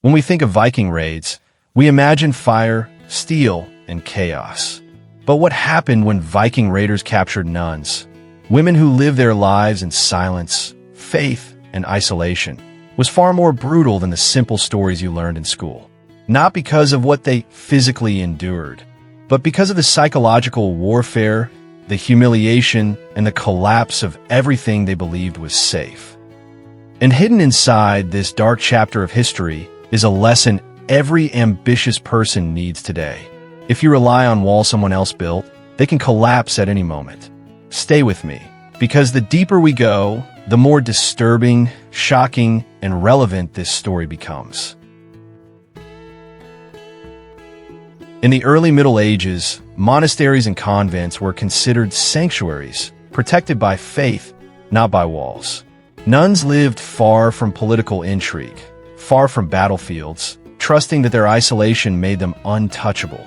When we think of Viking raids, we imagine fire, steel, and chaos. But what happened when Viking raiders captured nuns? Women who lived their lives in silence, faith, and isolation was far more brutal than the simple stories you learned in school. Not because of what they physically endured, but because of the psychological warfare, the humiliation, and the collapse of everything they believed was safe. And hidden inside this dark chapter of history is a lesson every ambitious person needs today. If you rely on walls someone else built, they can collapse at any moment. Stay with me, because the deeper we go, the more disturbing, shocking, and relevant this story becomes. In the early Middle Ages, monasteries and convents were considered sanctuaries, protected by faith, not by walls. Nuns lived far from political intrigue, far from battlefields, trusting that their isolation made them untouchable.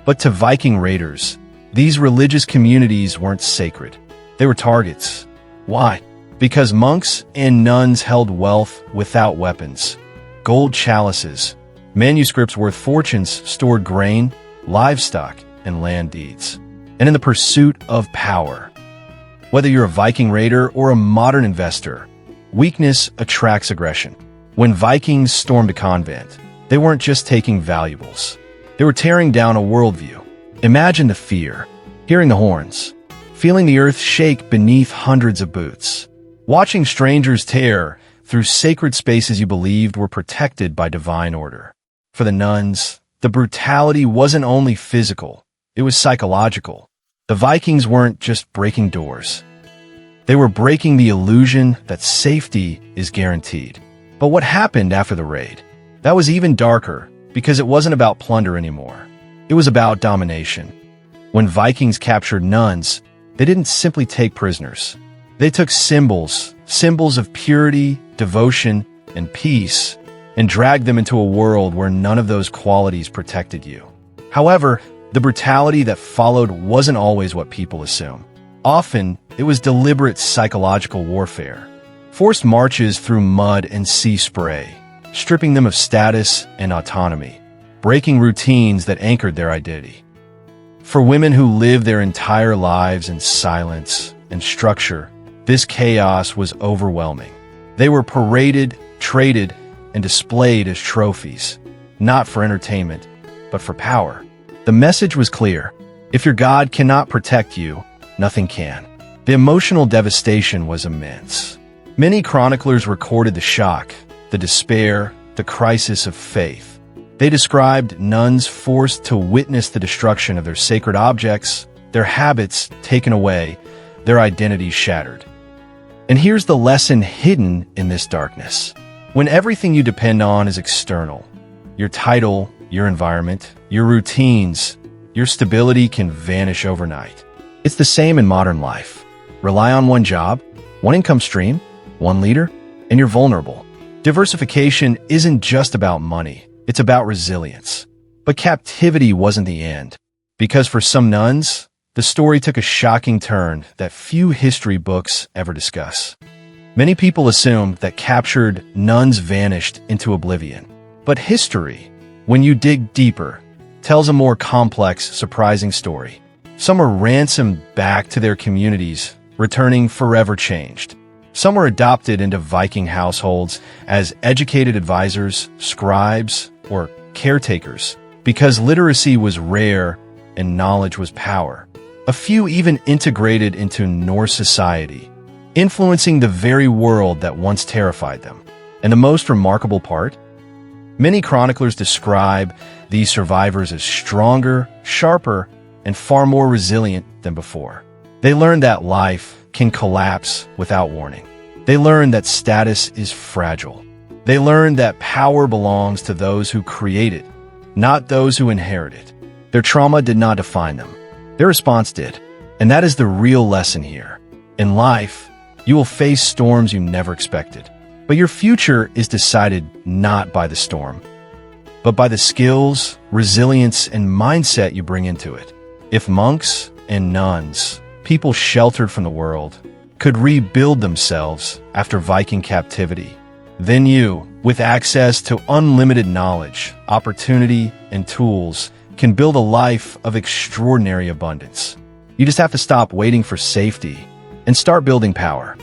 But to Viking raiders, these religious communities weren't sacred. They were targets. Why? Because monks and nuns held wealth without weapons. Gold chalices, manuscripts worth fortunes stored grain, livestock, and land deeds. And in the pursuit of power, whether you're a Viking raider or a modern investor, weakness attracts aggression. When Vikings stormed a convent, they weren't just taking valuables. They were tearing down a worldview. Imagine the fear, hearing the horns, feeling the earth shake beneath hundreds of boots, watching strangers tear through sacred spaces you believed were protected by divine order. For the nuns, the brutality wasn't only physical, it was psychological. The Vikings weren't just breaking doors. They were breaking the illusion that safety is guaranteed. But what happened after the raid? That was even darker, because it wasn't about plunder anymore. It was about domination. When Vikings captured nuns, they didn't simply take prisoners. They took symbols of purity, devotion, and peace, and dragged them into a world where none of those qualities protected you. However, the brutality that followed wasn't always what people assume. Often, it was deliberate psychological warfare. Forced marches through mud and sea spray, stripping them of status and autonomy, breaking routines that anchored their identity. For women who lived their entire lives in silence and structure, this chaos was overwhelming. They were paraded, traded, and displayed as trophies, not for entertainment, but for power. The message was clear. If your God cannot protect you, nothing can. The emotional devastation was immense. Many chroniclers recorded the shock, the despair, the crisis of faith. They described nuns forced to witness the destruction of their sacred objects, their habits taken away, their identities shattered. And here's the lesson hidden in this darkness. When everything you depend on is external, your title, your environment, your routines, your stability can vanish overnight. It's the same in modern life. Rely on one job, one income stream, one leader, and you're vulnerable. Diversification isn't just about money, it's about resilience. But captivity wasn't the end, because for some nuns, the story took a shocking turn that few history books ever discuss. Many people assume that captured nuns vanished into oblivion. But history, when you dig deeper, tells a more complex, surprising story. Some were ransomed back to their communities, returning forever changed. Some were adopted into Viking households as educated advisors, scribes, or caretakers, because literacy was rare and knowledge was power. A few even integrated into Norse society, influencing the very world that once terrified them. And the most remarkable part? Many chroniclers describe these survivors as stronger, sharper, and far more resilient than before. They learned that life can collapse without warning. They learned that status is fragile. They learned that power belongs to those who create it, not those who inherit it. Their trauma did not define them. Their response did. And that is the real lesson here. In life, you will face storms you never expected. But your future is decided not by the storm, but by the skills, resilience, and mindset you bring into it. If monks and nuns, people sheltered from the world, could rebuild themselves after Viking captivity, Then you, with access to unlimited knowledge, opportunity, and tools, can build a life of extraordinary abundance. You just have to stop waiting for safety and start building power.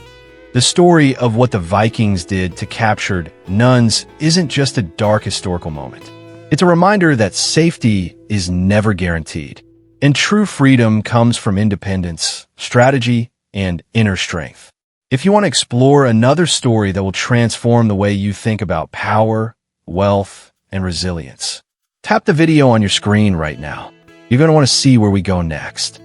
The story of what the Vikings did to captured nuns isn't just a dark historical moment. It's a reminder that safety is never guaranteed, and true freedom comes from independence, strategy, and inner strength. If you want to explore another story that will transform the way you think about power, wealth, and resilience, tap the video on your screen right now. You're going to want to see where we go next.